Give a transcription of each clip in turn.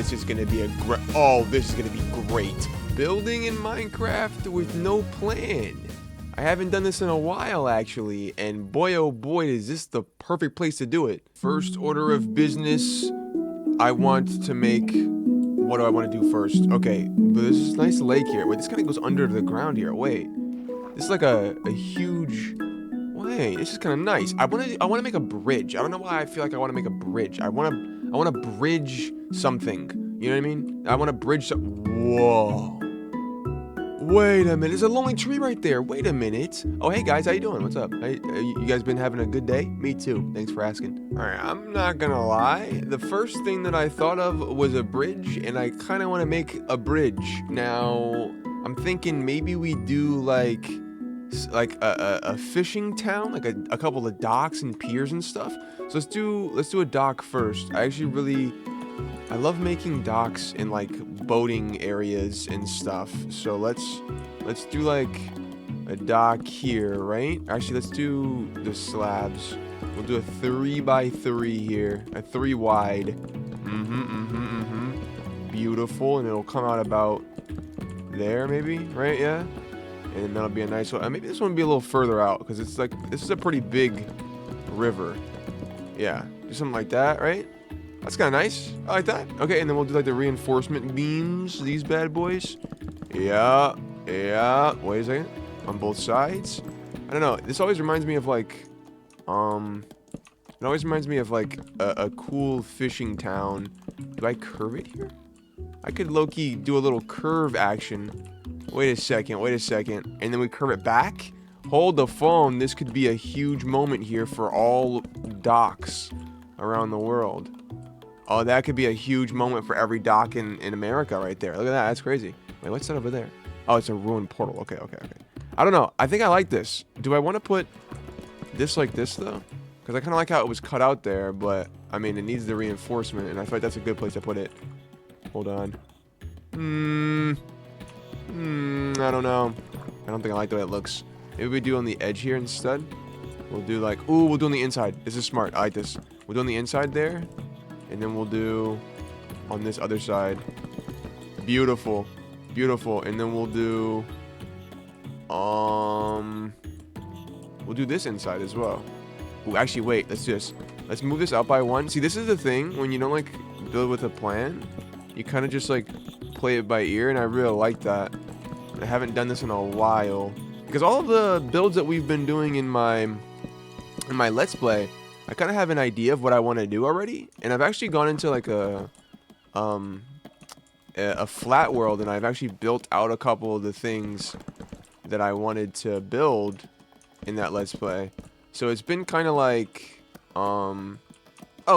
this is gonna be this is gonna be great. Building in Minecraft with no plan. I haven't done this in a while, actually, and boy oh boy is this the perfect place to do it. First order of business, I want to make... What do I want to do first? Okay, but there's this nice lake here. Wait, this kind of goes under the ground here. Wait, this is like a huge... Wait, this is kind of nice. I want to make a bridge. I don't know why I feel like I want to make a bridge. I want to bridge something. You know what I mean? I want to bridge some... Whoa. Wait a minute. There's a lonely tree right there. Wait a minute. Oh, hey guys, how you doing? What's up? Hey, you guys been having a good day? Me too. Thanks for asking. All right, I'm not gonna lie. The first thing that I thought of was a bridge, and I kind of want to make a bridge. Now, I'm thinking maybe we do like a fishing town, like a couple of docks and piers and stuff. So let's do a dock first. I love making docks in like boating areas and stuff. So let's do like a dock here, right? Actually, let's do the slabs. We'll do a 3x3 here, a 3 wide. Beautiful, and it'll come out about there, maybe, right? Yeah. And then that'll be a nice one. Maybe this one will be a little further out because it's like this is a pretty big river. Yeah, do something like that, right? That's kind of nice. I like that. Okay, and then we'll do like the reinforcement beams, these bad boys. Yeah. Wait a second. On both sides. I don't know. This always reminds me of like, it always reminds me of like a cool fishing town. Do I curve it here? I could low-key do a little curve action. Wait a second. And then we curve it back. Hold the phone. This could be a huge moment here for all docks around the world. Oh, that could be a huge moment for every dock in America right there. Look at that. That's crazy. Wait, what's that over there? Oh, it's a ruined portal. Okay. I don't know. I think I like this. Do I want to put this like this, though? Because I kind of like how it was cut out there, but, I mean, it needs the reinforcement, and I feel like that's a good place to put it. Hold on. I don't know. I don't think I like the way it looks. Maybe we do on the edge here instead. We'll do like... Ooh, we'll do on the inside. This is smart. I like this. We'll do on the inside there. And then we'll do on this other side. Beautiful. And then we'll do this inside as well. Ooh, actually, wait. Let's do this. Let's move this out by one. See, this is the thing. When you don't, like, build with a plan, you kind of just, like, play it by ear. And I really like that. I haven't done this in a while. Because all of the builds that we've been doing in my Let's Play, I kind of have an idea of what I want to do already, and I've actually gone into like a flat world, and I've actually built out a couple of the things that I wanted to build in that Let's Play. So it's been kind of like, oh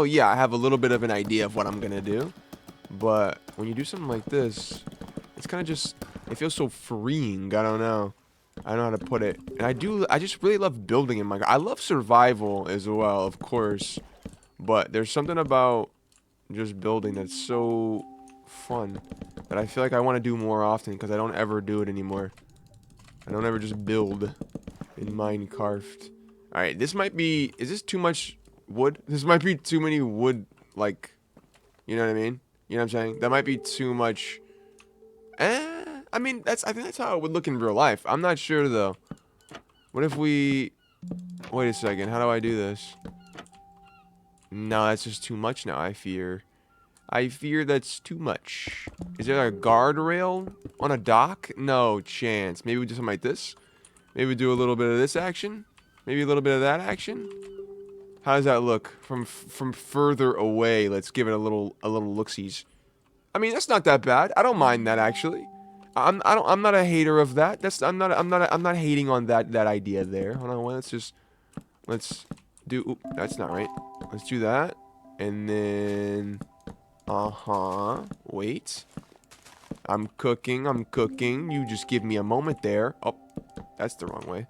yeah, I have a little bit of an idea of what I'm gonna do, but when you do something like this, it's kind of just, it feels so freeing. I don't know how to put it. And I just really love building in Minecraft. I love survival as well, of course. But there's something about just building that's so fun that I feel like I want to do more often because I don't ever do it anymore. I don't ever just build in Minecraft. Alright, this might be... Is this too much wood? This might be too many wood, like... You know what I mean? You know what I'm saying? That might be too much... I mean, I think that's how it would look in real life. I'm not sure, though. What if we... Wait a second. How do I do this? No, that's just too much now, I fear. I fear that's too much. Is there a guardrail on a dock? No chance. Maybe we do something like this? Maybe we do a little bit of this action? Maybe a little bit of that action? How does that look? From further away, let's give it a little look-sees. I mean, that's not that bad. I don't mind that, actually. I'm not a hater of that. I'm not hating on that idea there. Hold on, let's do. Oop, that's not right. Let's do that, and then wait. I'm cooking. You just give me a moment there. Oh, that's the wrong way.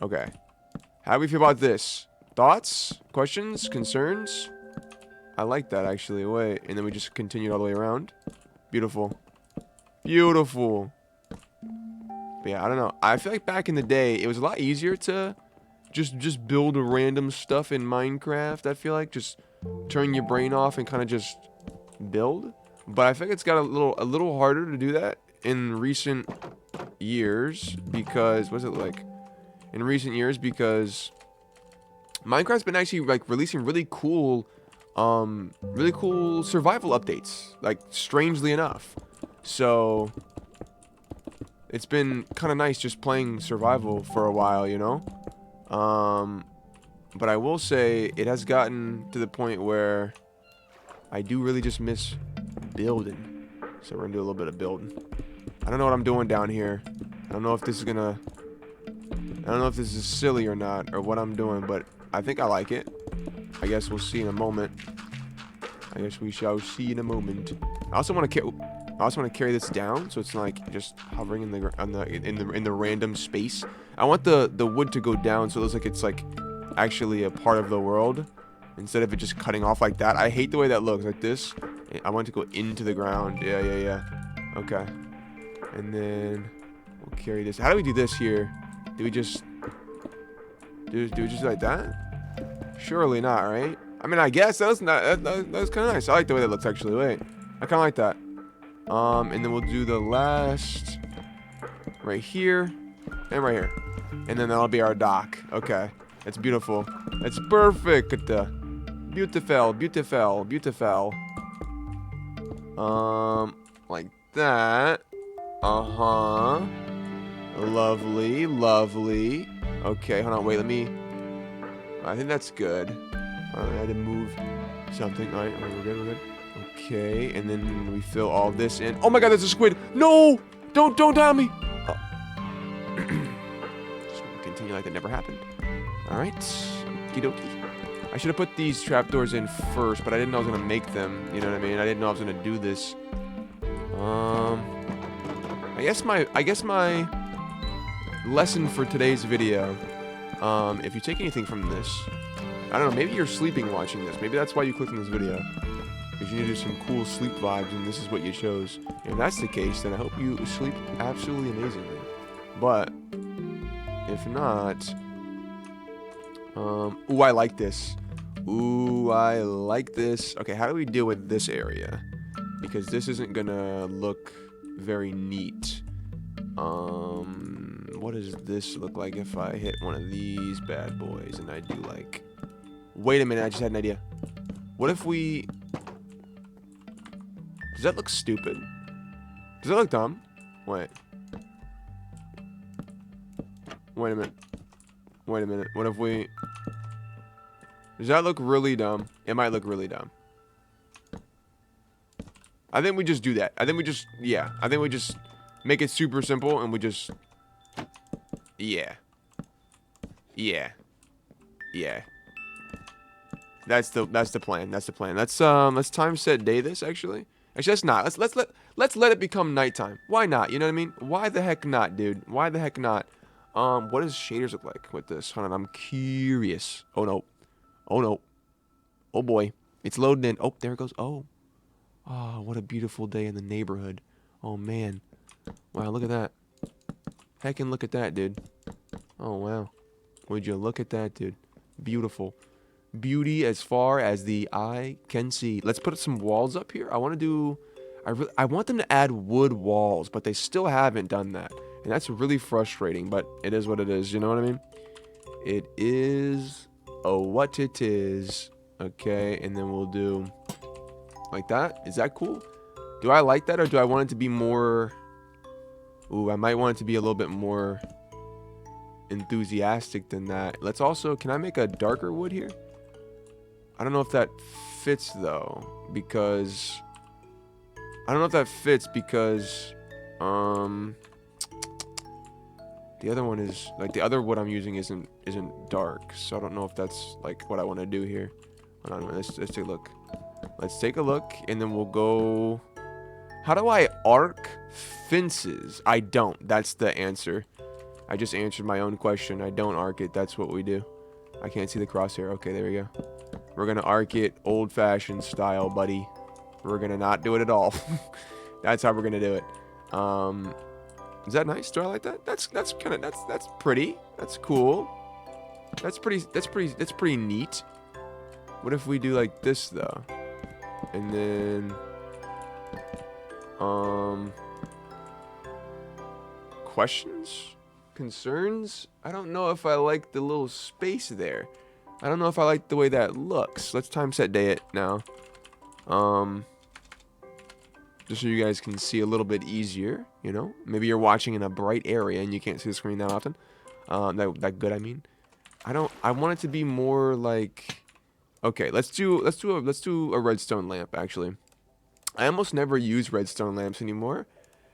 Okay. How do we feel about this? Thoughts? Questions? Concerns? I like that, actually. Wait, and then we just continue all the way around. Beautiful. Beautiful. But yeah, I don't know. I feel like back in the day, it was a lot easier to just build random stuff in Minecraft. I feel like just turn your brain off and kind of just build. But I think it's got a little harder to do that in recent years because what's it like? In recent years because Minecraft's been actually like releasing really cool survival updates, like strangely enough. So it's been kind of nice just playing survival for a while, you know? But I will say it has gotten to the point where I do really just miss building. So we're gonna do a little bit of building. I don't know what I'm doing down here. I don't know if this is gonna... I don't know if this is silly or not, or what I'm doing, but I think I like it. I guess we'll see in a moment. I guess we shall see in a moment. I also want to carry this down, so it's like just hovering in the random space. I want the wood to go down, so it looks like it's like actually a part of the world, instead of it just cutting off like that. I hate the way that looks, like this. I want it to go into the ground. Yeah. Okay. And then we'll carry this. How do we do this here? Do we just do it just like that? Surely not, right? I mean, I guess that was kind of nice. I like the way that looks, actually. Wait, I kind of like that. And then we'll do the last right here and right here, and then that'll be our dock. Okay, that's beautiful. That's perfect. Beautiful. Like that. Lovely. Okay, hold on. Wait, let me. I think that's good. I had to move something. All right, we're good. Okay, and then we fill all this in. Oh my God, there's a squid! No! Don't die on me! Oh. Just continue like that never happened. All right, okie dokie. I should have put these trapdoors in first, but I didn't know I was gonna make them. You know what I mean? I didn't know I was gonna do this. I guess my lesson for today's video. If you take anything from this, I don't know, maybe you're sleeping watching this. Maybe that's why you clicked on this video. Because you need to do some cool sleep vibes, and this is what you chose. If that's the case, then I hope you sleep absolutely amazingly. But, if not... ooh, I like this. Okay, how do we deal with this area? Because this isn't gonna look very neat. What does this look like if I hit one of these bad boys and I do like... Wait a minute, I just had an idea. What if we... Does that look stupid? Does that look dumb? Wait. Wait a minute. What if we... Does that look really dumb? It might look really dumb. I think we just do that. I think we just make it super simple and we just... Yeah. That's the plan. Let's time set day this actually. Actually, let's not. Let's let it become nighttime. Why not? You know what I mean? Why the heck not, dude? Why the heck not? What does shaders look like with this? Hold on, I'm curious. Oh no. Oh boy. It's loading in. Oh, there it goes. Oh, what a beautiful day in the neighborhood. Oh man. Wow, look at that. Heckin' look at that, dude. Oh wow. Would you look at that, dude? Beautiful. Beauty as far as the eye can see. Let's put some walls up here. I want them to add wood walls, but they still haven't done that. And that's really frustrating, but it is what it is. You know what I mean? It is what it is. Okay, and then we'll do like that. Is that cool? Do I like that, or do I want it to be more... Ooh, I might want it to be a little bit more enthusiastic than that. Let's also... Can I make a darker wood here? I don't know if that fits, though, because... I don't know if that fits because... The other one is... Like, the other wood I'm using isn't dark, so I don't know if that's, like, what I want to do here. Hold on, let's take a look. Let's take a look, and then we'll go... How do I arc fences? I don't. That's the answer. I just answered my own question. I don't arc it. That's what we do. I can't see the crosshair. Okay, there we go. We're going to arc it old-fashioned style, buddy. We're going to not do it at all. That's how we're going to do it. Is that nice? Do I like that? That's pretty. That's cool. That's pretty neat. What if we do like this, though? And then... Questions? Concerns? I don't know if I like the little space there. I don't know if I like the way that looks. Let's time set day it now. Just so you guys can see a little bit easier, you know? Maybe you're watching in a bright area and you can't see the screen that often. That good, I mean. I want it to be more like... Okay, let's do a redstone lamp, actually. I almost never use redstone lamps anymore.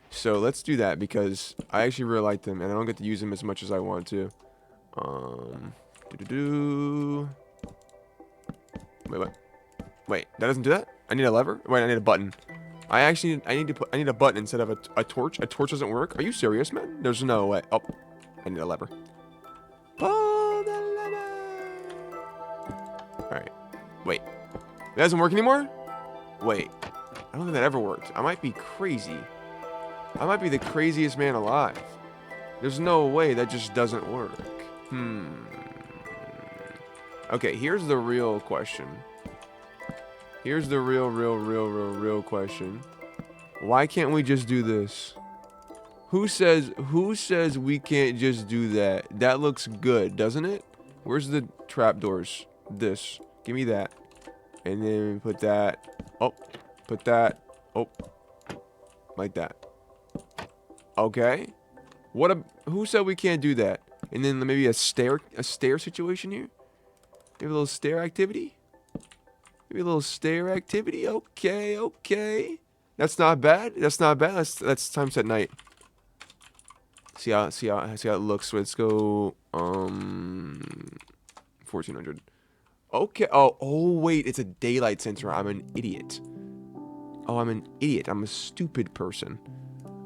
So let's do that because I actually really like them and I don't get to use them as much as I want to. Wait, what? Wait, that doesn't do that? I need a lever? Wait, I need a button. I need a button instead of a torch. A torch doesn't work? Are you serious, man? There's no way. Oh, I need a lever. Pull the lever. Alright. Wait. That doesn't work anymore? Wait. I don't think that ever worked. I might be crazy. I might be the craziest man alive. There's no way that just doesn't work. Okay, here's the real question. Here's the real question. Why can't we just do this? Who says we can't just do that? That looks good, doesn't it? Where's the trapdoors? This. Give me that. And then put that. Oh. Put that. Oh. Like that. Okay. Who said we can't do that? And then maybe a stair situation here? Maybe a little stair activity? Maybe a little stair activity? Okay, okay. That's not bad. That's not bad. Let's time set night. See how it looks. So let's go 1400. Okay. Oh wait, it's a daylight sensor. I'm an idiot. Oh, I'm an idiot. I'm a stupid person.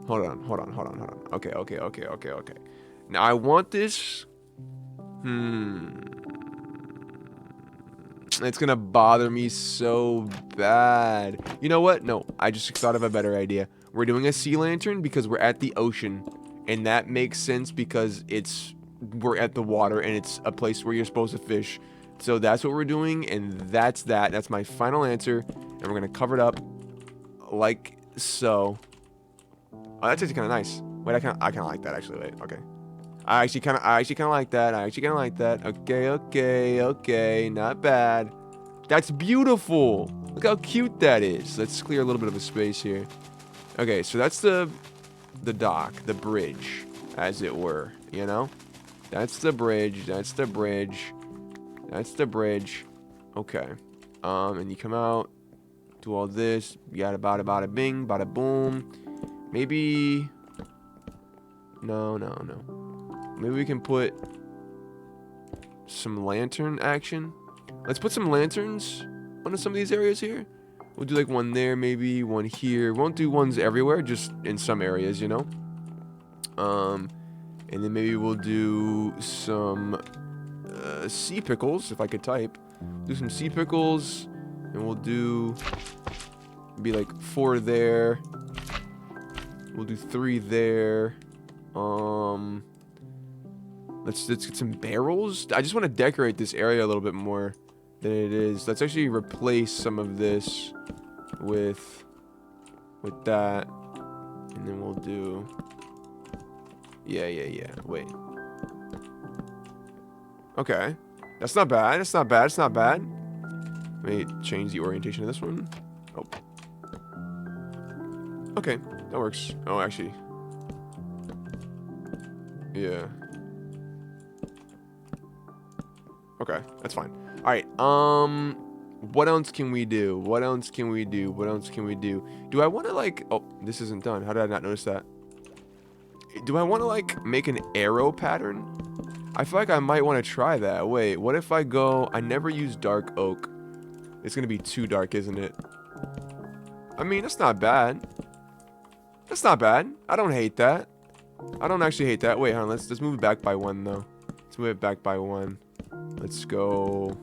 Hold on. Okay. Now I want this. It's gonna bother me so bad. You know what? No, I just thought of a better idea. We're doing a sea lantern because we're at the ocean. And that makes sense because we're at the water and it's a place where you're supposed to fish. So that's what we're doing, and that's that. That's my final answer. And we're gonna cover it up like so. Oh, that's actually kind of nice. Wait, I kind of like that actually. Wait, okay. I actually kind of like that. Okay. Not bad. That's beautiful. Look how cute that is. Let's clear a little bit of a space here. Okay, so that's the dock, the bridge, as it were. You know, that's the bridge. Okay. And you come out, do all this. You got bada bing, bada boom. Maybe. No. Maybe we can put some lantern action. Let's put some lanterns onto some of these areas here. We'll do like one there, maybe one here. Won't do ones everywhere, just in some areas, you know. And then maybe we'll do some sea pickles, if I could type. Do some sea pickles, and we'll do be like 4 there. We'll do 3 there. Let's get some barrels. I just want to decorate this area a little bit more than it is. Let's actually replace some of this with that, and then we'll do. Yeah. Wait. Okay, that's not bad. It's not bad. Let me change the orientation of this one. Oh. Okay, that works. Oh, actually. Yeah. Okay, that's fine. All right. What else can we do? Do I want to like? Oh, this isn't done. How did I not notice that? Do I want to like make an arrow pattern? I feel like I might want to try that. Wait, what if I go? I never use dark oak. It's gonna be too dark, isn't it? I mean, that's not bad. I don't hate that. I don't actually hate that. Wait, hold on. Let's move it back by 1 though. Let's move it back by 1. Let's go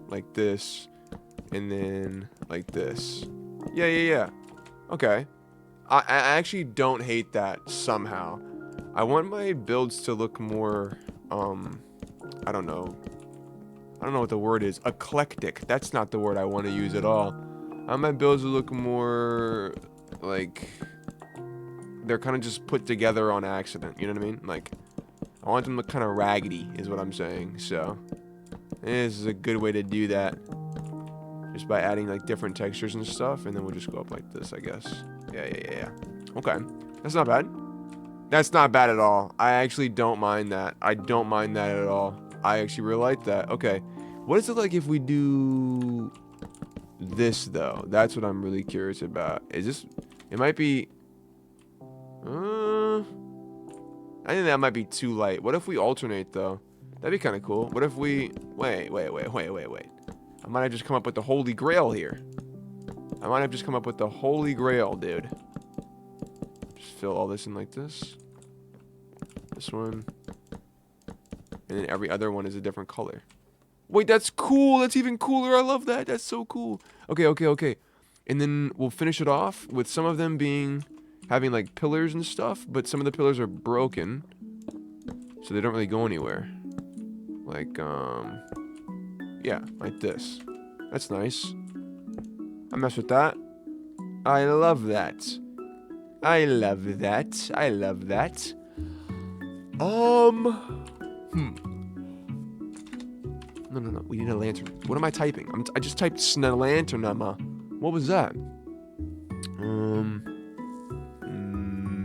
like this, and then like this. Yeah. Okay. I actually don't hate that somehow. I want my builds to look more, I don't know what the word is. Eclectic. That's not the word I want to use at all. I want my builds to look more like they're kind of just put together on accident. You know what I mean? Like, I want them to look kind of raggedy, is what I'm saying. So, this is a good way to do that. Just by adding, like, different textures and stuff. And then we'll just go up like this, I guess. Yeah. Okay. That's not bad. That's not bad at all. I actually don't mind that. I don't mind that at all. I actually really like that. Okay. What is it like if we do this, though? That's what I'm really curious about. Is this... It might be... I think that might be too light. What if we alternate, though? That'd be kind of cool. What if we... Wait. I might have just come up with the holy grail here. I might have just come up with the holy grail, dude. Just fill all this in like this. This one. And then every other one is a different color. Wait, that's cool. That's even cooler. I love that. That's so cool. Okay. And then we'll finish it off with some of them having like pillars and stuff, but some of the pillars are broken. So they don't really go anywhere. Like, yeah, like this. That's nice. I mess with that. I love that. No. We need a lantern. What am I typing? I just typed snellanternama. What was that?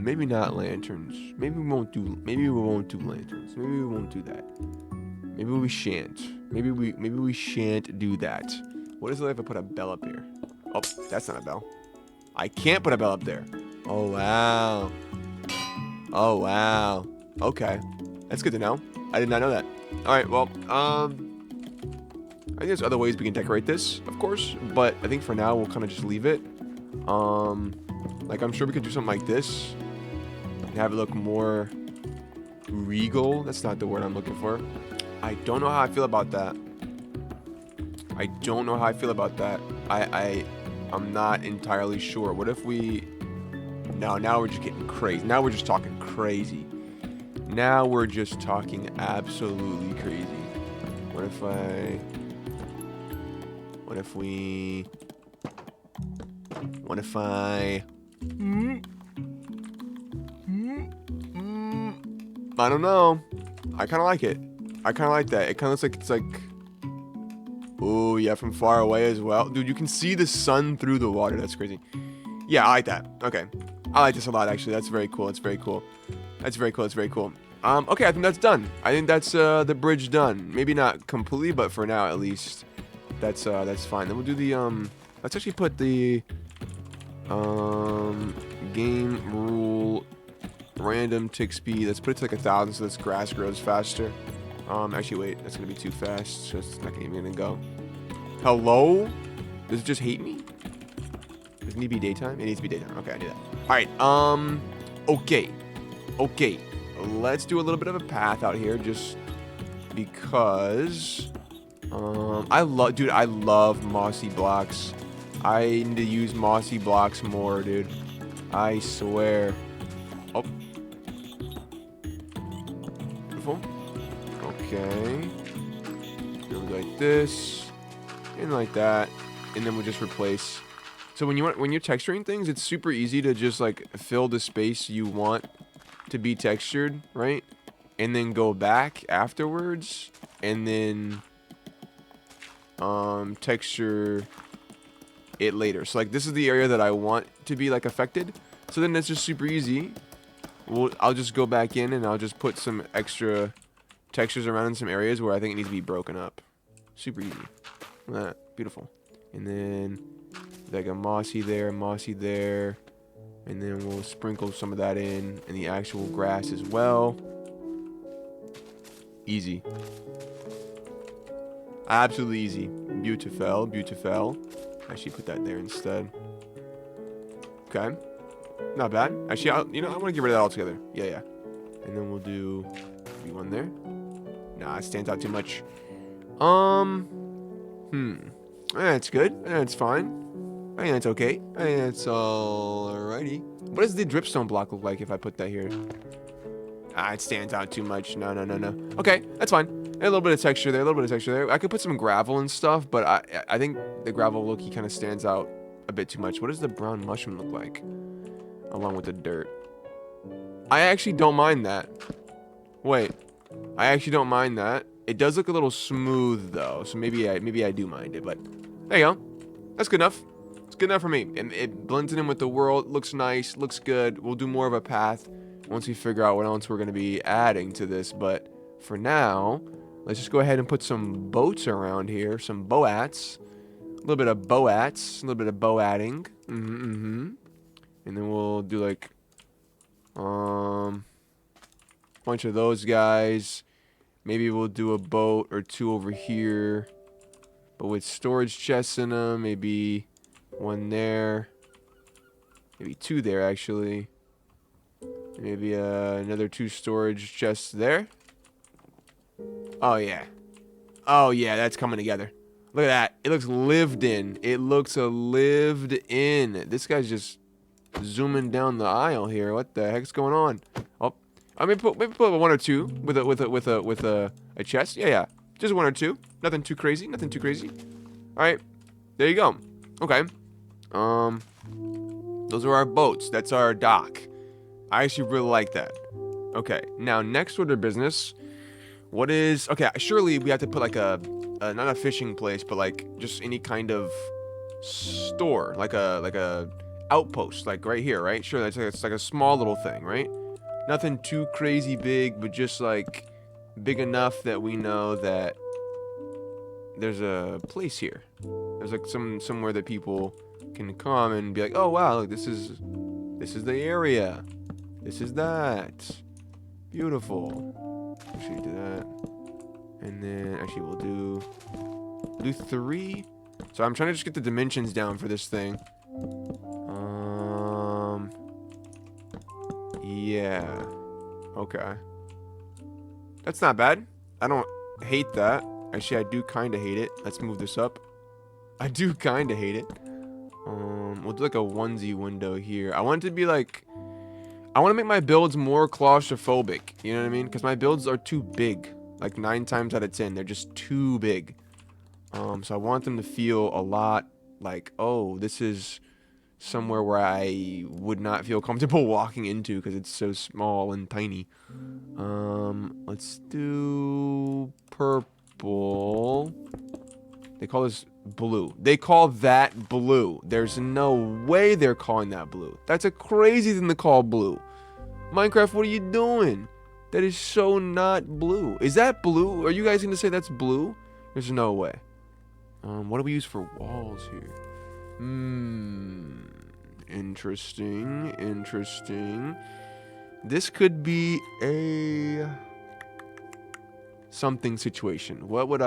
Maybe not lanterns. Maybe we won't do lanterns. Maybe we won't do that. Maybe we shan't. Maybe we shan't do that. What is it if I put a bell up here? Oh, that's not a bell. I can't put a bell up there. Oh wow. Okay. That's good to know. I did not know that. Alright, well, I think there's other ways we can decorate this, of course, but I think for now we'll kind of just leave it. Like, I'm sure we could do something like this and have it look more regal. That's not the word I'm looking for. I don't know how I feel about that. I'm not entirely sure. What if we... No, now we're just getting crazy. Now we're just talking crazy. Now we're just talking absolutely crazy. What if I... I don't know. I kind of like it. I kind of like that. It kind of looks like it's like... Ooh, yeah, from far away as well. Dude, you can see the sun through the water. That's crazy. Yeah, I like that. Okay. I like this a lot, actually. That's very cool. Okay, I think that's done. I think that's the bridge done. Maybe not completely, but for now, at least, that's fine. Then we'll do the, let's actually put the, game rule random tick speed. Let's put it to like 1,000 so this grass grows faster. Actually, wait, that's gonna be too fast, so it's not even gonna go. Hello? Does it just hate me? Does it need to be daytime? It needs to be daytime. Okay, I do that. Alright, okay. Let's do a little bit of a path out here, just because, I love mossy blocks. I need to use mossy blocks more, dude. I swear. Oh. Beautiful. Okay. Go like this, and like that, and then we'll just replace. So when you're texturing things, it's super easy to just like fill the space you want to be textured, right? And then go back afterwards, and then texture it later. So like this is the area that I want to be like affected. So then that's just super easy. I'll just go back in and I'll just put some extra textures around in some areas where I think it needs to be broken up. Super easy. Look at that. Beautiful. And then like a mossy there, and then we'll sprinkle some of that in the actual grass as well. Easy. Absolutely easy. Beautiful. Actually, put that there instead. Okay. Not bad. Actually, I want to get rid of that altogether. Yeah. And then we'll do maybe one there. Nah, it stands out too much. That's good. That's fine. I think that's okay. I think that's alrighty. What does the dripstone block look like if I put that here? It stands out too much. No. Okay, that's fine. A little bit of texture there. I could put some gravel and stuff, but I think the gravel look-y kind of stands out a bit too much. What does the brown mushroom look like? Along with the dirt. I actually don't mind that. Wait. I actually don't mind that. It does look a little smooth, though. So maybe I do mind it. But there you go. That's good enough. It's good enough for me. And it blends in with the world. Looks nice. Looks good. We'll do more of a path once we figure out what else we're going to be adding to this. But for now, let's just go ahead and put some boats around here. Some boats. A little bit of boats. A little bit of bow adding. And then we'll do like bunch of those guys. Maybe we'll do a boat or two over here, but with storage chests in them. Maybe one there, maybe two there actually. Maybe another 2 storage chests there. Oh yeah, that's coming together. Look at that. It looks lived in. It looks lived in. This guy's just zooming down the aisle here. What the heck's going on? Oh, I mean, maybe put 1 or 2 with a chest. Yeah, just 1 or 2. Nothing too crazy. Nothing too crazy. All right, there you go. Okay. Those are our boats. That's our dock. I actually really like that. Okay, now next order of business. What is okay? Surely we have to put like a not a fishing place, but like just any kind of store, like a outpost, like right here, right? Sure, it's like a small little thing, right? Nothing too crazy big, but just like big enough that we know that there's a place here. There's like somewhere that people can come and be like, oh wow, look, this is the area. This is that. Beautiful. Actually do that. And then actually we'll do 3. So I'm trying to just get the dimensions down for this thing. Yeah. Okay. That's not bad. I don't hate that. Actually, I do kind of hate it. Let's move this up. I do kind of hate it. We'll do like a onesie window here. I want it to be like... I want to make my builds more claustrophobic. You know what I mean? Because my builds are too big. Like 9 times out of 10, they're just too big. So I want them to feel a lot like, oh, this is somewhere where I would not feel comfortable walking into because it's so small and tiny. Let's do purple. They call this blue. They call that blue. There's no way they're calling that blue. That's a crazy thing to call blue. Minecraft, what are you doing? That is so not blue. Is that blue? Are you guys going to say that's blue? There's no way. What do we use for walls here? Interesting. Interesting. This could be a something situation. What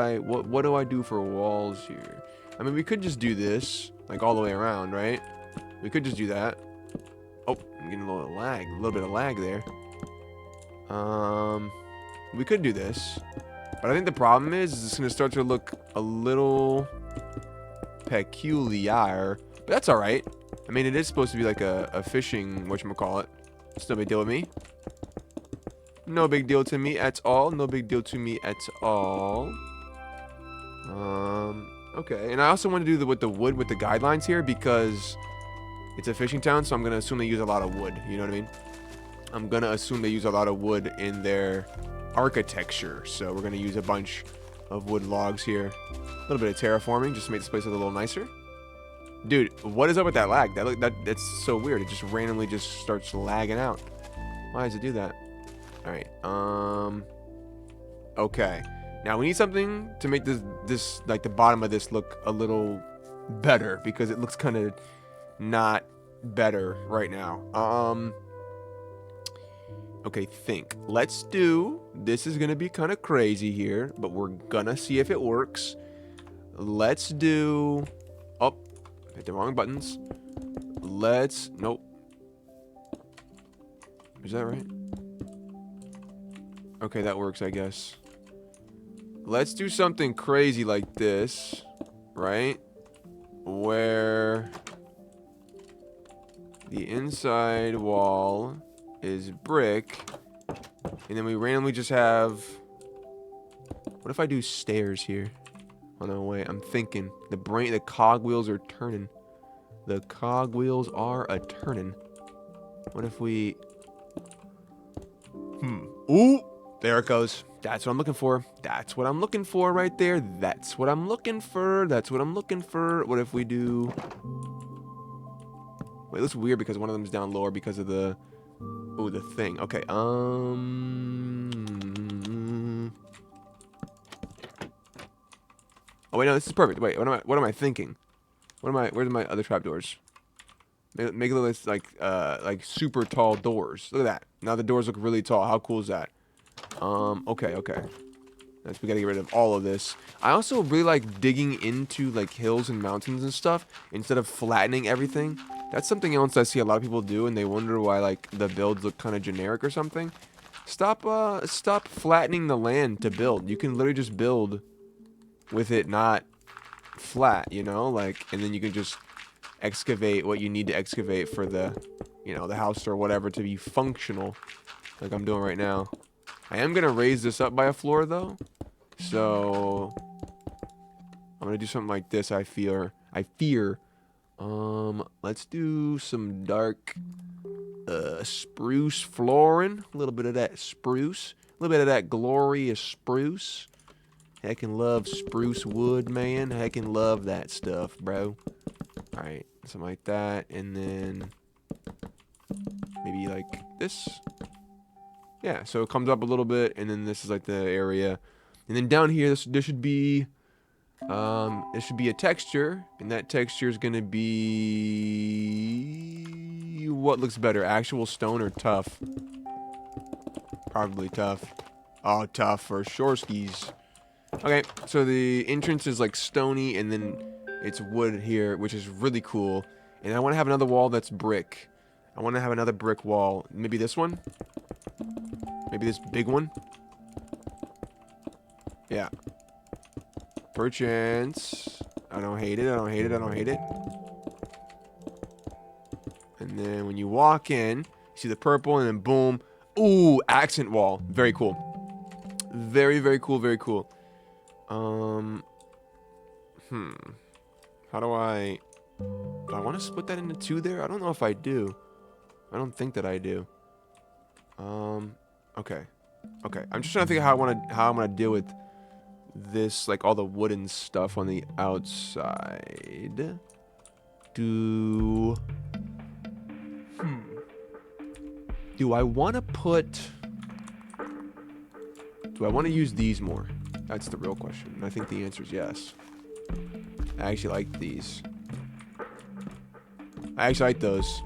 do I do for walls here? I mean, we could just do this, like all the way around, right? We could just do that. Oh, I'm getting a little bit of lag there. We could do this. But I think the problem is it's going to start to look a little peculiar. But that's alright. I mean, it is supposed to be like a fishing, whatchamacallit. It's no big deal with me. No big deal to me at all. No big deal to me at all. Okay. And I also want to do with the wood with the guidelines here because it's a fishing town, so I'm going to assume they use a lot of wood. You know what I mean? I'm going to assume they use a lot of wood in their architecture. So we're going to use a bunch of wood logs here. A little bit of terraforming just to make this place look a little nicer. Dude, what is up with that lag? That's so weird. It just randomly just starts lagging out. Why does it do that? Alright, okay. Now we need something to make this like the bottom of this look a little better because it looks kind of not better right now. Okay, think. Let's do, this is gonna be kind of crazy here, but we're gonna see if it works. Let's do, oh, hit the wrong buttons. Nope. Is that right? Okay, that works, I guess. Let's do something crazy like this, right? Where the inside wall is brick, and then we randomly just have... What if I do stairs here? Oh, no, wait, I'm thinking. The cogwheels are turning. The cogwheels are a-turning. What if we... Ooh, there it goes. That's what I'm looking for. That's what I'm looking for right there. That's what I'm looking for. That's what I'm looking for. What if we do... Wait, it looks weird because one of them's down lower because of the... Oh, the thing. Okay, Oh, wait, no, this is perfect. Wait, what am I thinking? Where's my other trapdoors? Make it look like super tall doors. Look at that. Now the doors look really tall. How cool is that? Okay. We gotta get rid of all of this. I also really like digging into like hills and mountains and stuff instead of flattening everything. That's something else I see a lot of people do, and they wonder why like the builds look kind of generic or something. Stop flattening the land to build. You can literally just build with it not flat, you know, like, and then you can just excavate what you need to excavate for the, you know, the house or whatever to be functional, like I'm doing right now. I am gonna raise this up by a floor though, so I'm gonna do something like this. I fear. Let's do some dark spruce flooring. A little bit of that spruce, a little bit of that glorious spruce. Heckin' love spruce wood, man. Heckin' love that stuff, bro. Alright, something like that. And then maybe like this. Yeah, so it comes up a little bit, and then this is like the area. And then down here, there should be a texture, and that texture is gonna be what looks better, actual stone or tough? Probably tough. Oh, tough for shoreskis. Okay, so the entrance is like stony, and then it's wood here, which is really cool. And I want to have another wall that's brick. I want to have another brick wall. Maybe this one? Maybe this big one? Yeah. Perchance. I don't hate it. And then when you walk in, you see the purple, and then boom. Ooh, accent wall. Very cool. Very, very cool, very cool. How do I want to split that into two there? I don't know if I do. I don't think that I do. Okay. I'm just trying to think of how I'm gonna deal with this, like all the wooden stuff on the outside. Do I want to use these more? That's the real question. And I think the answer is yes. I actually like these. I actually like those.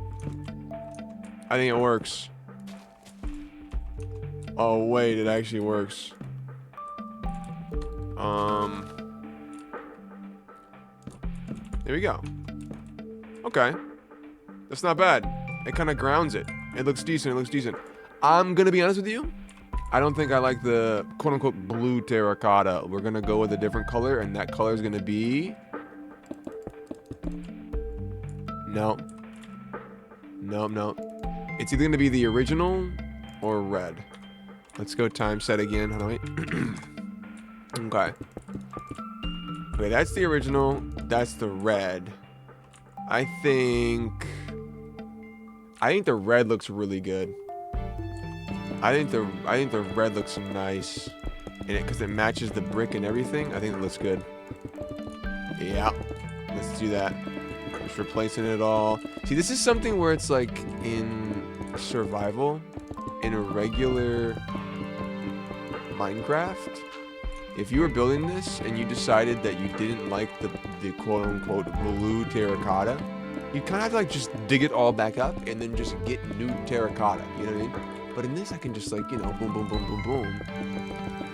I think it works. Oh wait, it actually works. There we go. Okay. That's not bad. It kind of grounds it. It looks decent. I'm gonna be honest with you. I don't think I like the quote-unquote blue terracotta. We're gonna go with a different color, and that color is gonna be... No. It's either gonna be the original or red. Let's go time set again. Hold on, wait. Okay. Okay, that's the original. That's the red. I think the red looks really good. I think the red looks nice, and because it matches the brick and everything. I think it looks good. Yeah, let's do that. Just replacing it all. See, this is something where it's like in survival, in a regular Minecraft. If you were building this and you decided that you didn't like the quote-unquote blue terracotta, you kind of have to like just dig it all back up and then just get new terracotta. You know what I mean? But in this, I can just like, you know, boom, boom, boom, boom, boom.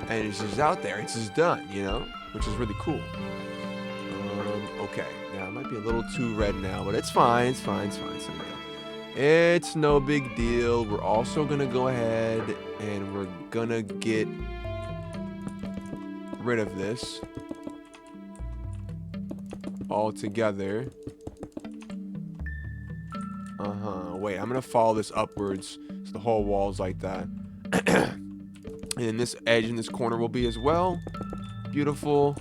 And it's just out there. It's just done, you know? Which is really cool. Okay. Now, it might be a little too red now, but it's fine. It's fine. So we go. It's no big deal. We're also going to go ahead and we're going to get rid of this all together. Wait, I'm going to follow this upwards. The whole wall's like that. And this edge in this corner will be as well. Beautiful.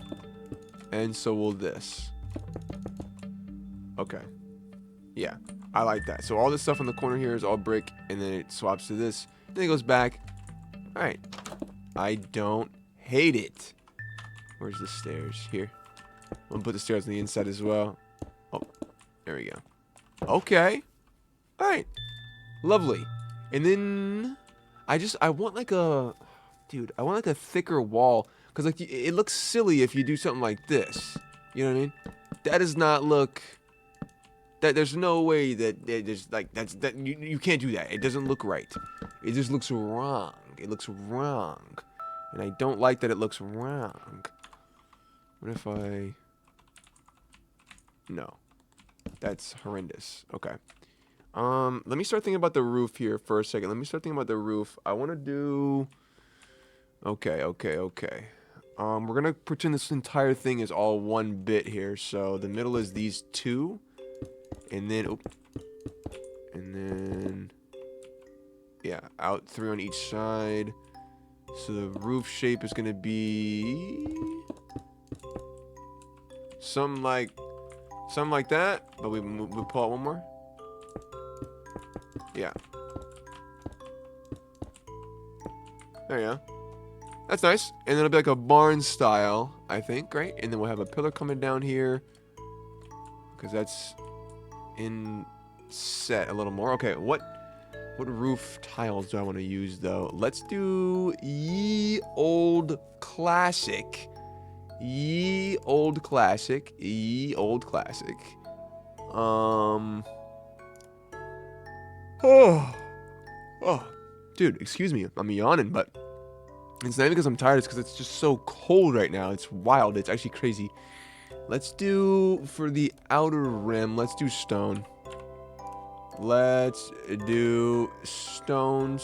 And so will this. Okay. Yeah, I like that. So all this stuff in the corner here is all brick, and then it swaps to this. Then it goes back. Alright. I don't hate it. Where's the stairs? Here. I'm gonna put the stairs on the inside as well. Oh, there we go. Okay. Alright. Lovely. And then I want like a, dude, I want like a thicker wall. Because like it looks silly if you do something like this. You know what I mean? That does not look, there's no way that there's like, you can't do that. It doesn't look right. It just looks wrong. It looks wrong. And I don't like that it looks wrong. What if I... No. That's horrendous. Okay. Let me start thinking about the roof here for a second. Let me start thinking about the roof. I want to do... Okay. We're going to pretend this entire thing is all one bit here. So the middle is these two. And then... And then... Yeah, out 3 on each side. So the roof shape is going to be... Something like that, but we pull out one more. Yeah. There you go. That's nice. And then it'll be like a barn style, I think, right? And then we'll have a pillar coming down here. Because that's in set a little more. Okay, what roof tiles do I want to use, though? Let's do ye old classic. Ye old classic. Oh, dude, excuse me. I'm yawning, but it's not even because I'm tired. It's because it's just so cold right now. It's wild. It's actually crazy. Let's do, for the outer rim, let's do stone. Let's do stone.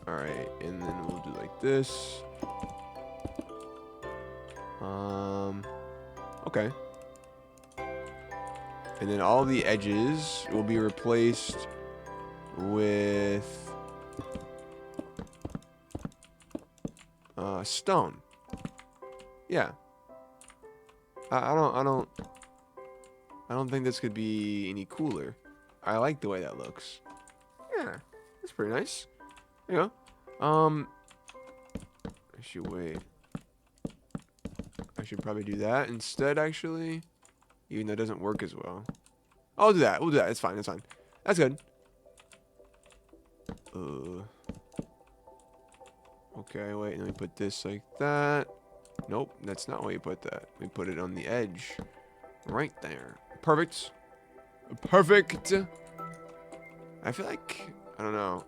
All right, and then we'll do like this. Okay. And then all the edges will be replaced with stone. Yeah. I don't think this could be any cooler. I like the way that looks. Yeah, that's pretty nice. There you go. I should wait. I should probably do that instead, actually. Even though it doesn't work as well. I'll do that. We'll do that. It's fine. It's fine. That's good. Okay, wait. Let me put this like that. Nope, that's not where you put that. We put it on the edge. Right there. Perfect. Perfect. I feel like... I don't know.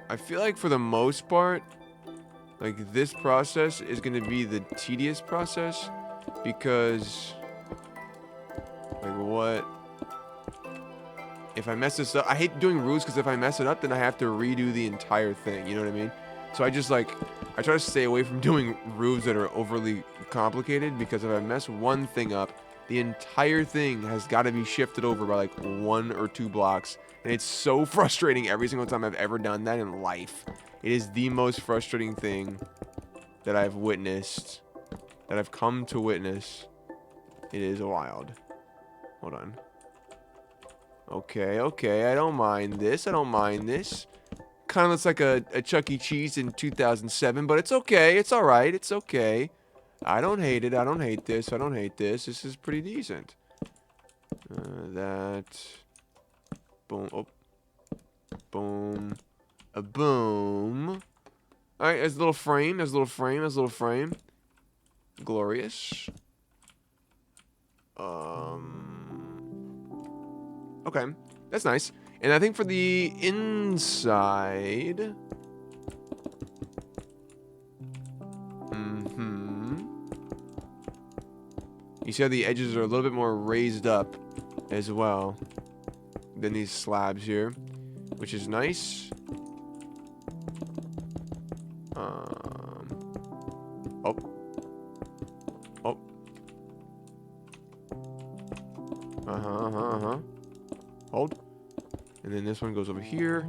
I feel like for the most part... Like, this process is going to be the tedious process. Because... Like, what... If I mess this up... I hate doing roofs because if I mess it up, then I have to redo the entire thing. You know what I mean? So I just, like... I try to stay away from doing roofs that are overly complicated. Because if I mess one thing up, the entire thing has got to be shifted over by, like, 1 or 2 blocks. And it's so frustrating every single time I've ever done that in life. It is the most frustrating thing that I've witnessed. That I've come to witness. It is wild. Hold on. Okay. I don't mind this. Kind of looks like a Chuck E. Cheese in 2007, but it's okay. It's alright. It's okay. I don't hate it. I don't hate this. This is pretty decent. That. Boom. Oh. Boom. A boom. Alright, there's a little frame. Glorious. Okay. That's nice. And I think for the inside... You see how the edges are a little bit more raised up as well than these slabs here, which is nice. Hold. And then this one goes over here.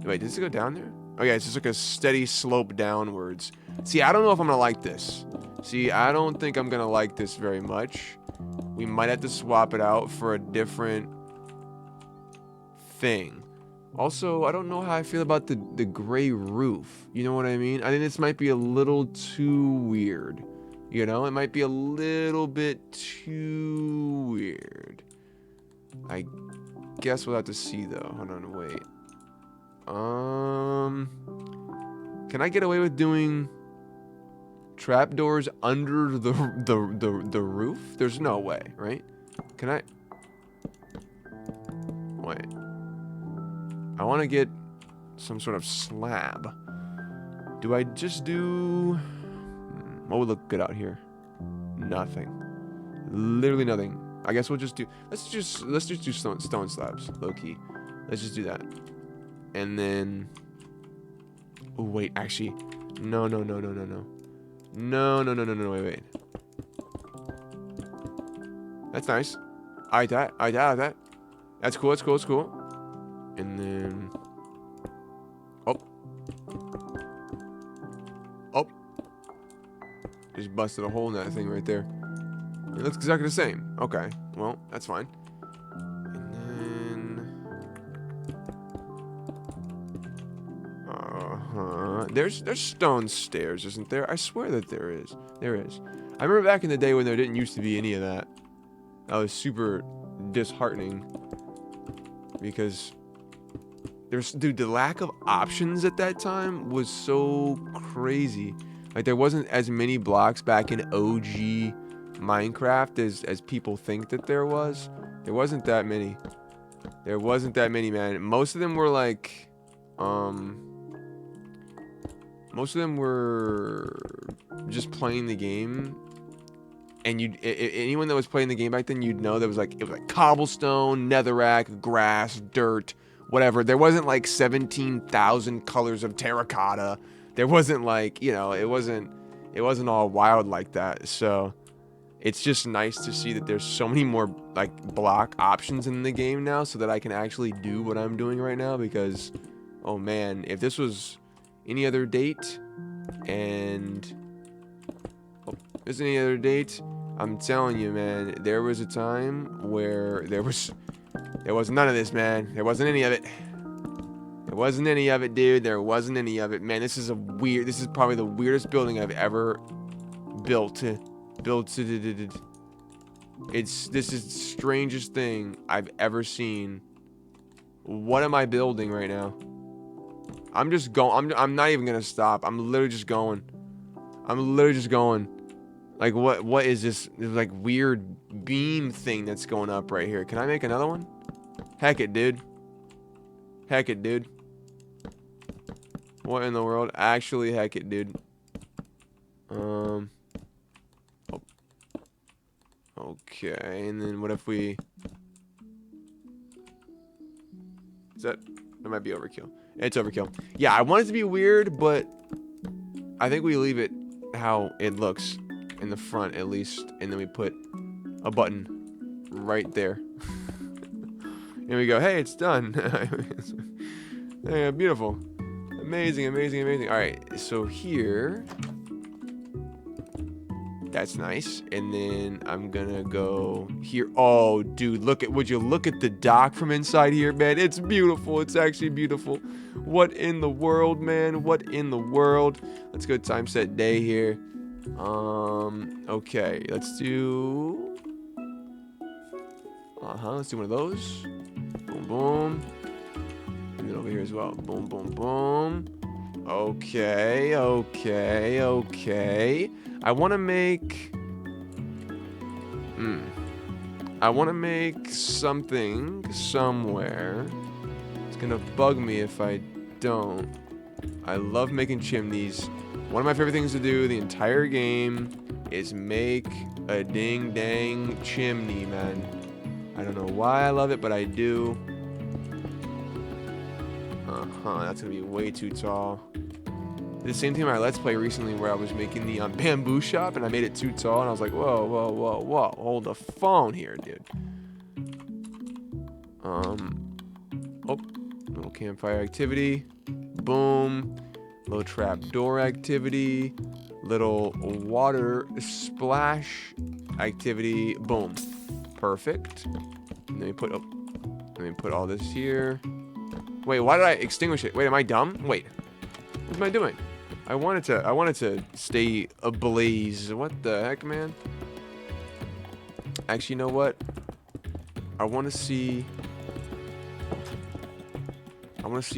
Wait, does it go down there? Oh yeah, it's just like a steady slope downwards. See, I don't know if I'm gonna like this. See, I don't think I'm gonna like this very much. We might have to swap it out for a different thing. Also, I don't know how I feel about the gray roof. You know what I mean? I think this might be a little too weird. You know, it might be a little bit too weird. I guess we'll have to see though. Hold on, wait. Can I get away with doing trapdoors under the roof? There's no way, right? Can I? Wait. I want to get some sort of slab. Do I just do? What would look good out here? Nothing. Literally nothing. I guess we'll just do. Let's just do stone slabs, low key. Let's just do that. And then. Oh wait, actually, no. Wait. That's nice. I like that. That's cool. And then. Oh. Just busted a hole in that thing right there. It looks exactly the same. Okay. Well, that's fine. And then. There's stone stairs, isn't there? I swear that there is. There is. I remember back in the day when there didn't used to be any of that. That was super disheartening. Because dude, the lack of options at that time was so crazy. Like there wasn't as many blocks back in OG Minecraft as people think that there was. There wasn't that many. There wasn't that many, man. Most of them were like most of them were just playing the game, and anyone that was playing the game back then, you'd know that it was like cobblestone, netherrack, grass, dirt, whatever. There wasn't like 17,000 colors of terracotta. There wasn't like, you know, it wasn't all wild like that. So it's just nice to see that there's so many more like block options in the game now, so that I can actually do what I'm doing right now. Because, oh man, if this was any other date, and I'm telling you, man, there was a time where there was none of this, man. There wasn't any of it. There wasn't any of it, dude. There wasn't any of it, man. This is probably the weirdest building I've ever built. This is the strangest thing I've ever seen. What am I building right now? I'm just going. I'm not even gonna stop. I'm literally just going. Like what is this like weird beam thing that's going up right here? Can I make another one? Heck it, dude. What in the world? Actually, heck it, dude. Oh. Okay, and then what if we? That might be overkill. It's overkill. Yeah, I want it to be weird, but I think we leave it how it looks in the front at least, and then we put a button right there. And we go, hey, it's done. Yeah, beautiful. Amazing. All right, so here, that's nice. And then I'm gonna go here. Oh, dude, would you look at the dock from inside here, man? It's beautiful. It's actually beautiful. What in the world, man? What in the world? Let's go time set day here. Okay, let's do let's do one of those. Boom, boom. And then over here as well. Boom, boom, boom. Okay. I want to make something somewhere. It's gonna bug me if I don't. I love making chimneys. One of my favorite things to do the entire game is make a ding dang chimney, man. I don't know why I love it, but I do. That's gonna be way too tall. Did the same thing in my Let's Play recently where I was making the bamboo shop and I made it too tall, and I was like, whoa, hold the phone here, dude. Little campfire activity. Boom. Little trapdoor activity. Little water splash activity. Boom. Perfect. And then we put all this here. Wait, why did I extinguish it? Wait, am I dumb? Wait. What am I doing? I wanted to stay ablaze. What the heck, man? Actually, you know what? I want to see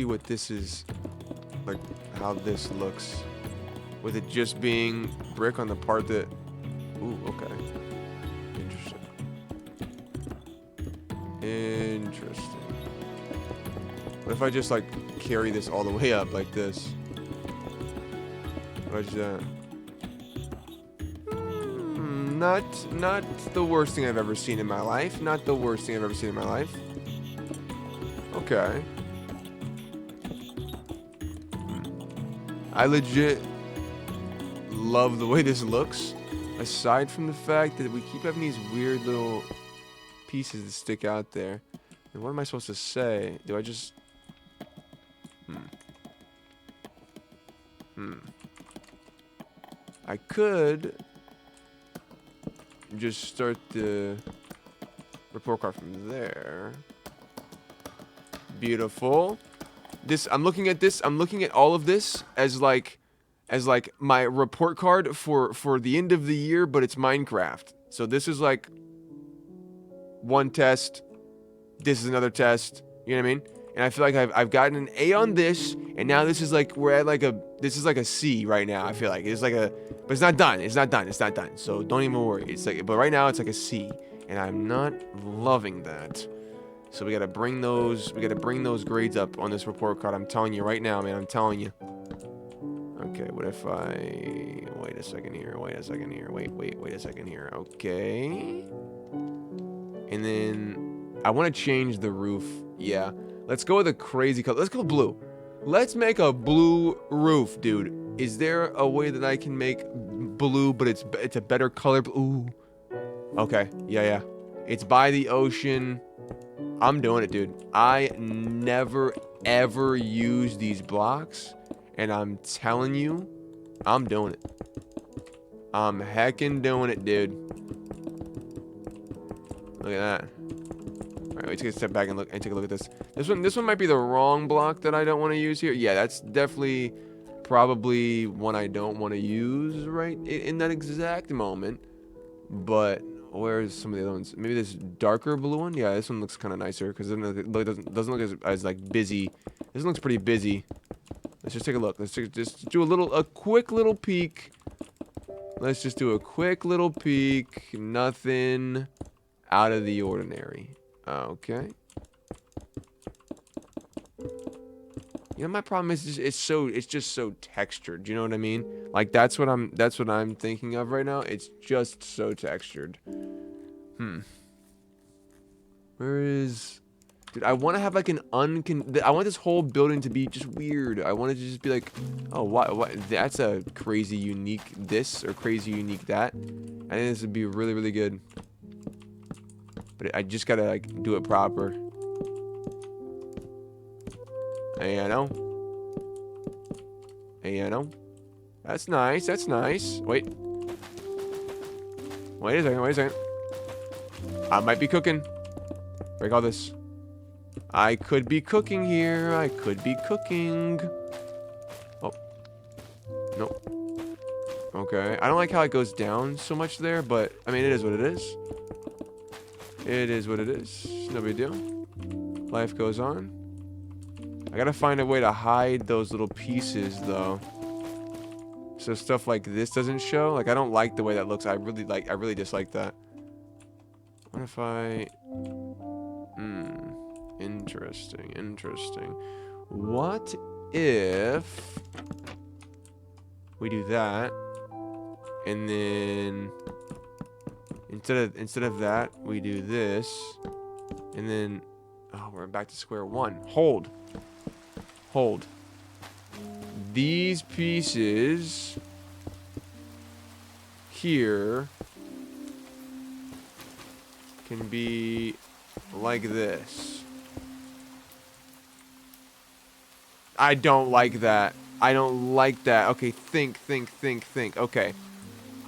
what this is, like, how this looks. With it just being brick on the part that... Ooh, okay. Interesting. What if I just, like, carry this all the way up like this? What's that? Not the worst thing I've ever seen in my life. Not the worst thing I've ever seen in my life. Okay. I legit love the way this looks. Aside from the fact that we keep having these weird little pieces that stick out there. And what am I supposed to say? Do I just... I could just start the report card from there. Beautiful. I'm looking at this. I'm looking at all of this as like my report card for the end of the year, but it's Minecraft. So this is like one test. This is another test. You know what I mean? And I feel like I've gotten an A on this, and now this is like we're at like this is like a C right now. I feel like it's like but it's not done. It's not done. It's not done. So don't even worry. It's like, but right now it's like a C, and I'm not loving that. So we gotta bring those grades up on this report card. I'm telling you right now, man. I'm telling you. Okay, what if I wait a second here? Wait a second here. Wait a second here. Okay. And then I want to change the roof. Yeah. Let's go with a crazy color. Let's go blue. Let's make a blue roof, dude. Is there a way that I can make blue, but it's a better color? Ooh. Okay. Yeah. It's by the ocean. I'm doing it, dude. I never, ever use these blocks. And I'm telling you, I'm doing it. I'm heckin' doing it, dude. Look at that. Alright, let's take a step back and take a look at this. This one might be the wrong block that I don't want to use here. Yeah, that's definitely probably one I don't want to use right in that exact moment. But where's some of the other ones? Maybe this darker blue one? Yeah, this one looks kind of nicer because it doesn't look as like busy. This one looks pretty busy. Let's just take a look. Let's just do a quick little peek. Let's just do a quick little peek. Nothing out of the ordinary. Okay. You know, my problem is just, it's just so textured. Do you know what I mean? Like that's what I'm thinking of right now. It's just so textured. Where is... Dude, I want to have like I want this whole building to be just weird. I want it to just be like, oh, what? That's a crazy unique this or crazy unique that. I think this would be really, really good. But I just gotta like do it proper. Hey, I know. That's nice. That's nice. Wait a second. I might be cooking. Break all this. I could be cooking here. I could be cooking. Oh. Nope. Okay. I don't like how it goes down so much there, but, I mean, it is what it is. It is what it is. No big deal. Life goes on. I gotta find a way to hide those little pieces, though. So stuff like this doesn't show. Like, I don't like the way that looks. I really dislike that. What if I... Interesting. What if we do that, and then instead of that, we do this, and then we're back to square one. Hold. These pieces here can be like this. I don't like that. Okay, think. Okay.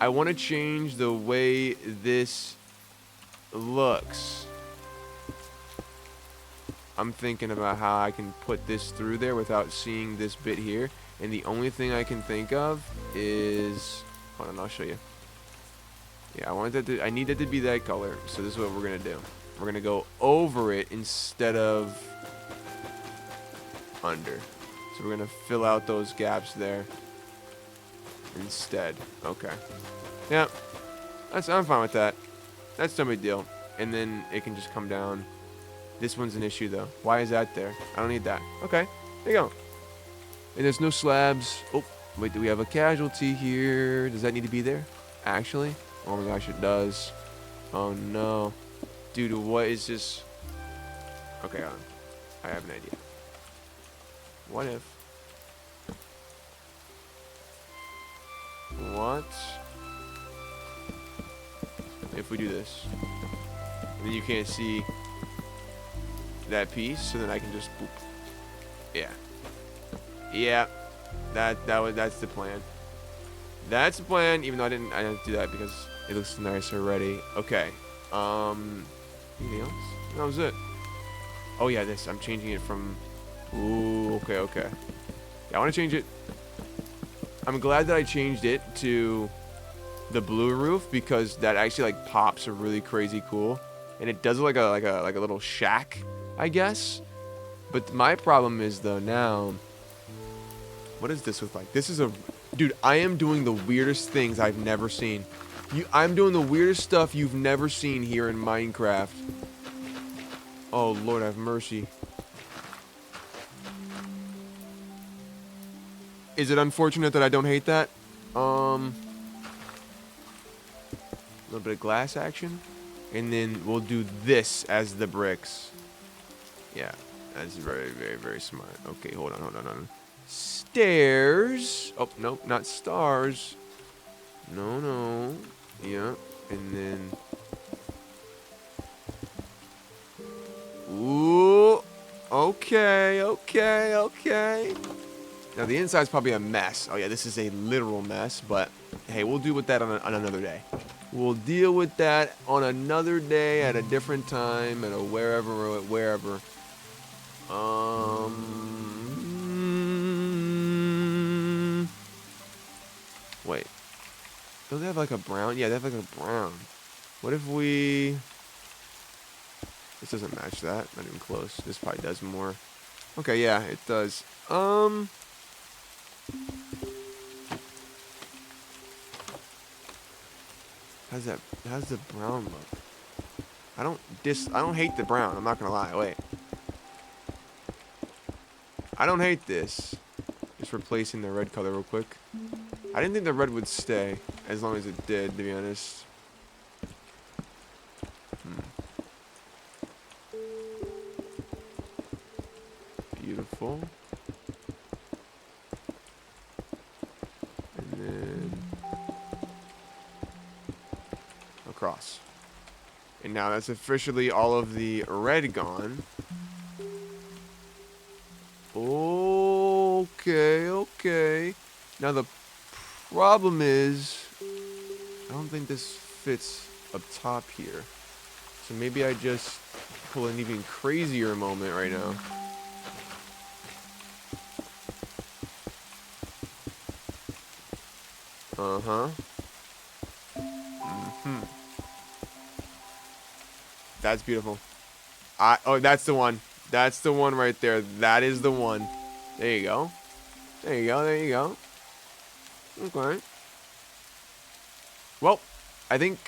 I want to change the way this looks. I'm thinking about how I can put this through there without seeing this bit here. And the only thing I can think of is, hold on, I'll show you. Yeah, I need it to be that color. So this is what we're gonna do. We're gonna go over it instead of under. So we're gonna fill out those gaps there instead. Okay. Yeah, I'm fine with that. That's no big deal. And then it can just come down. This one's an issue though. Why is that there? I don't need that. Okay, there you go. And there's no slabs. Oh, wait, do we have a casualty here? Does that need to be there? Actually? Oh my gosh, it does. Oh no. Dude, what is this? Okay, hold on. I have an idea. What if? What if we do this? And then you can't see that piece, so then I can just boop. Yeah. Yeah. That's the plan. That's the plan, even though I didn't do that because it looks nice already. Okay. Anything else? That was it. Oh yeah, this. I'm changing it from. Ooh, okay. Yeah, I want to change it. I'm glad that I changed it to the blue roof because that actually like pops are really crazy cool, and it does look like a little shack, I guess. But my problem is though now. What does this look like? This is a, dude. I am doing the weirdest things I've never seen. I'm doing the weirdest stuff you've never seen here in Minecraft. Oh Lord, have mercy. Is it unfortunate that I don't hate that? A little bit of glass action, and then we'll do this as the bricks. Yeah, that's very smart. Okay, hold on. Stairs. Oh no, not stars. No. Yeah, and then. Ooh. Okay. Now the inside's probably a mess. Oh yeah, this is a literal mess, but hey, we'll deal with that on another day. We'll deal with that on another day at a different time at a wherever. Wait. Don't they have like a brown? Yeah, they have like a brown. What if we... This doesn't match that. Not even close. This probably does more. Okay, yeah, it does. How's the brown look? I don't hate the brown. I'm not gonna lie. Wait. I don't hate this. Just replacing the red color real quick. I didn't think the red would stay as long as it did, to be honest. Beautiful. And then across. And now that's officially all of the red gone. Okay. Now the problem is, I don't think this fits up top here. So maybe I just pull an even crazier moment right now. That's beautiful. Oh, that's the one. That's the one right there. That is the one. There you go. There you go. Okay. Well, I think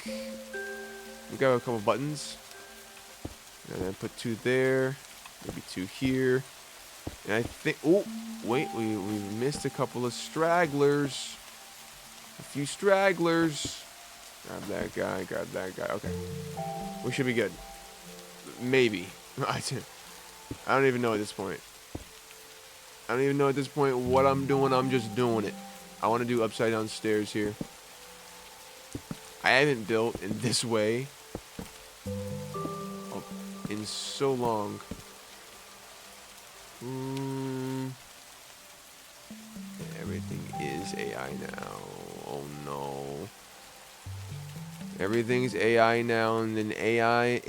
we got a couple buttons. And then put 2 there. Maybe 2 here. And I think... Oh, wait. We missed a couple of stragglers. A few stragglers. Grab that guy. Okay. We should be good. Maybe. I don't even know at this point. What I'm doing. I'm just doing it. I want to do upside down stairs here. I haven't built in this way in so long. Everything is AI now. Oh no. Everything's AI now, and then AI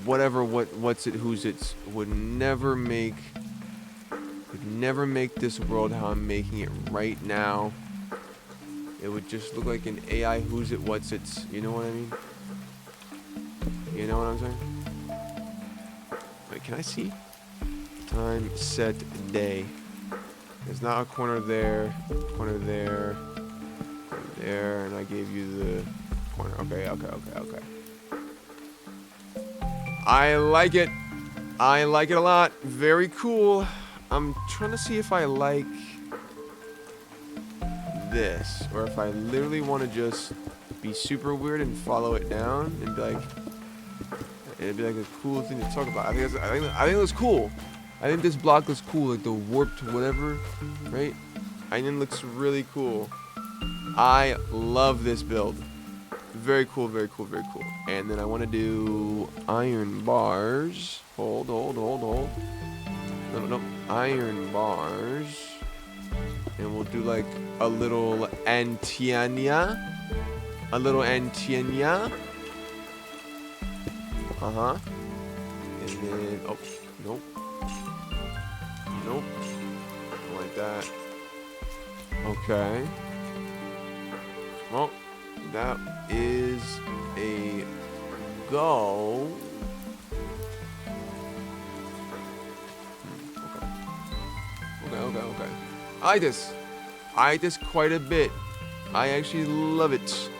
whatever, what's it, who's it, would never make this world how I'm making it right now. It would just look like an AI who's it, what's it, you know what I mean? You know what I'm saying? Wait, can I see? Time, set, day. There's not a corner there, corner there, and I gave you the corner. Okay. I like it. I like it a lot. Very cool. I'm trying to see if I like this, or if I literally want to just be super weird and follow it down and be like, it'd be like a cool thing to talk about. I think it looks cool. I think this block looks cool, like the warped whatever, right? I think it looks really cool. I love this build. Very cool, very cool, very cool. And then I want to do iron bars. Hold. No. Iron bars. And we'll do like a little antenna. And then, oh, nope. Like that. Okay. Well, that is a go. Okay. I like this quite a bit. I actually love it.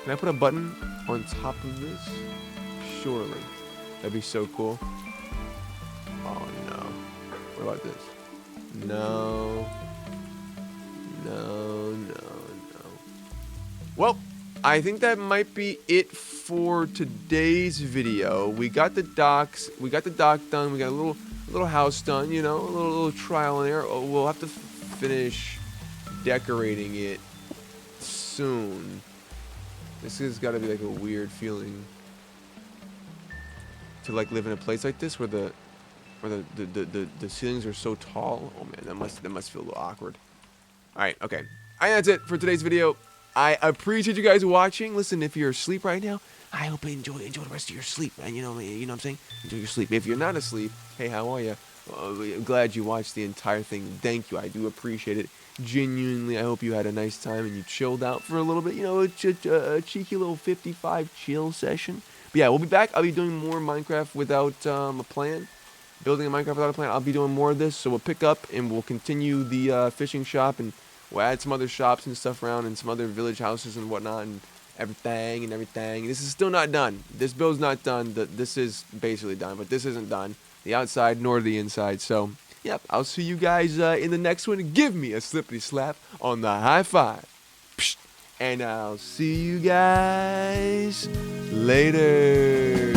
Can I put a button on top of this? Surely. That'd be so cool. Oh no. What about this? No. Well, I think that might be it for today's video. We got the docks. We got the dock done. We got a little house done. You know, a little trial and error. Oh, we'll have to finish decorating it soon. This has got to be like a weird feeling to like live in a place like this where the ceilings are so tall. Oh man, that must feel a little awkward. All right, okay. That's it for today's video. I appreciate you guys watching. Listen, if you're asleep right now, I hope you enjoy the rest of your sleep, man. You know what I'm saying? Enjoy your sleep. If you're not asleep, hey, how are you? I'm glad you watched the entire thing. Thank you. I do appreciate it. Genuinely, I hope you had a nice time and you chilled out for a little bit. You know, a cheeky little 55 chill session. But yeah, we'll be back. I'll be doing more Minecraft without a plan. Building a Minecraft without a plan. I'll be doing more of this. So we'll pick up and we'll continue the fishing shop, and we'll add some other shops and stuff around and some other village houses and whatnot and everything. This is still not done. This build's not done. This is basically done, but this isn't done. The outside nor the inside. So, yep, I'll see you guys in the next one. Give me a slippity slap on the high five. Psh, and I'll see you guys later.